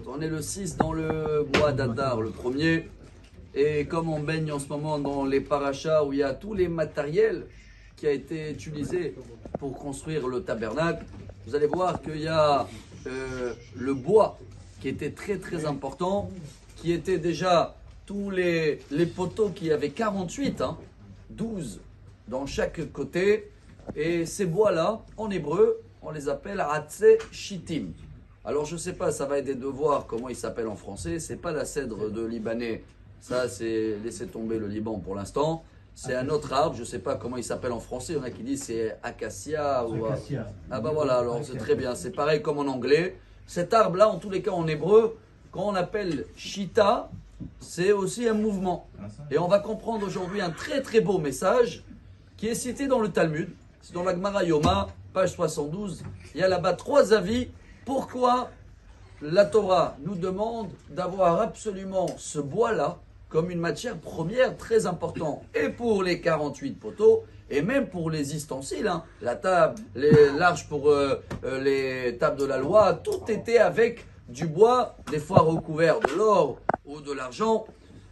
On est le 6 dans le mois d'Adar, le premier. Et comme on baigne en ce moment dans les parachas où il y a tous les matériels qui a été utilisé pour construire le tabernacle, vous allez voir qu'il y a le bois qui était très très important, qui était déjà tous les poteaux qui avaient 48, 12 dans chaque côté. Et ces bois-là, en hébreu, on les appelle Atse Shittim. Alors je ne sais pas, ça va aider de voir comment ils s'appellent en français. C'est pas la cèdre de Libanais, ça c'est laisser tomber le Liban pour l'instant. C'est un autre arbre, je ne sais pas comment il s'appelle en français. Il y en a qui disent c'est acacia ou acacia. Ah bah voilà, alors c'est très bien. C'est pareil comme en anglais. Cet arbre-là, en tous les cas en hébreu, quand on appelle Shita, c'est aussi un mouvement. Et on va comprendre aujourd'hui un très très beau message qui est cité dans le Talmud. C'est dans la Gemara Yoma, page 72. Il y a là-bas 3 avis. Pourquoi la Torah nous demande d'avoir absolument ce bois-là comme une matière première très importante. Et pour les 48 poteaux, et même pour les ustensiles, la table, l'arche pour les tables de la loi, tout était avec du bois, des fois recouvert de l'or ou de l'argent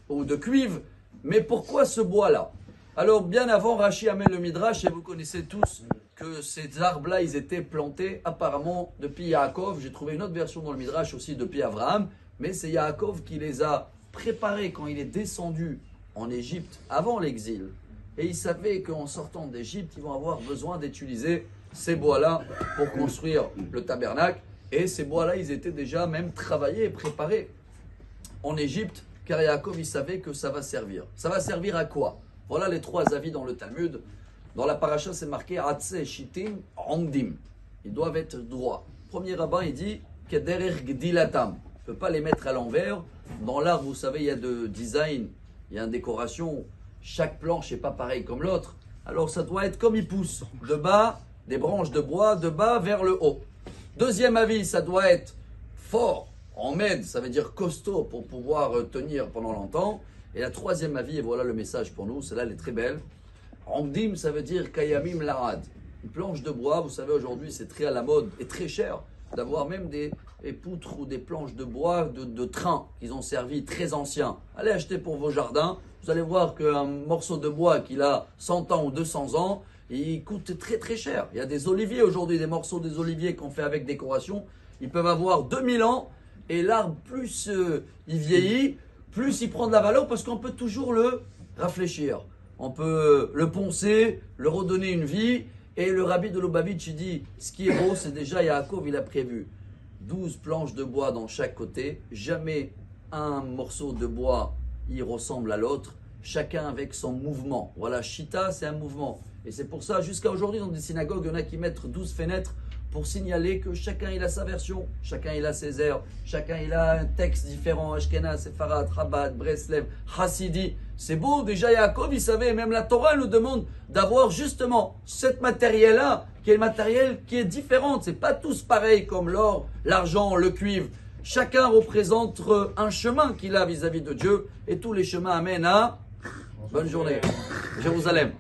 ou de cuivre. Mais pourquoi ce bois-là? Alors bien avant, Rashi amène le Midrash, et vous connaissez tous que ces arbres-là, ils étaient plantés apparemment depuis Yaakov. J'ai trouvé une autre version dans le Midrash aussi depuis Abraham, mais c'est Yaakov qui les a préparés quand il est descendu en Égypte avant l'exil. Et il savait qu'en sortant d'Égypte, ils vont avoir besoin d'utiliser ces bois-là pour construire le tabernacle. Et ces bois-là, ils étaient déjà même travaillés et préparés en Égypte, car Yaakov, il savait que ça va servir. Ça va servir à quoi? Voilà les 3 avis dans le Talmud. Dans la paracha, c'est marqué Atse Shittim Ondim. Ils doivent être droits. Premier rabbin, il dit Kederer Gdilatam. On ne peut pas les mettre à l'envers. Dans l'art, vous savez, il y a de design, il y a une décoration. Chaque planche n'est pas pareil comme l'autre. Alors ça doit être comme il pousse. De bas, des branches de bois, de bas vers le haut. Deuxième avis, ça doit être fort. En med, ça veut dire costaud pour pouvoir tenir pendant longtemps. Et la troisième avis, et voilà le message pour nous, celle-là elle est très belle. Amdim, ça veut dire Kayamim Larad. Une planche de bois, vous savez aujourd'hui c'est très à la mode et très cher d'avoir même des poutres ou des planches de bois de train qu'ils ont servi très anciens. Allez acheter pour vos jardins, vous allez voir qu'un morceau de bois qui a 100 ans ou 200 ans, il coûte très très cher. Il y a des oliviers aujourd'hui, des morceaux des oliviers qu'on fait avec décoration, ils peuvent avoir 2000 ans et l'arbre plus il vieillit, plus il prend de la valeur parce qu'on peut toujours le réfléchir. On peut le poncer, le redonner une vie. Et le rabbi de Lubavitch, il dit, ce qui est beau, c'est déjà Yaakov, il a prévu 12 planches de bois dans chaque côté. Jamais un morceau de bois, il ressemble à l'autre. Chacun avec son mouvement. Voilà, Shita, c'est un mouvement. Et c'est pour ça, jusqu'à aujourd'hui, dans des synagogues, il y en a qui mettent 12 fenêtres pour signaler que chacun il a sa version, chacun il a ses airs, chacun il a un texte différent, Ashkenaz, Sepharad, Chabad, Breslev, Hassidi. C'est beau, déjà Yaakov il savait, même la Torah nous demande d'avoir justement cette matériel-là, qui est le matériel qui est différent. C'est pas tous pareils comme l'or, l'argent, le cuivre. Chacun représente un chemin qu'il a vis-à-vis de Dieu, et tous les chemins amènent à bonne journée, Jérusalem.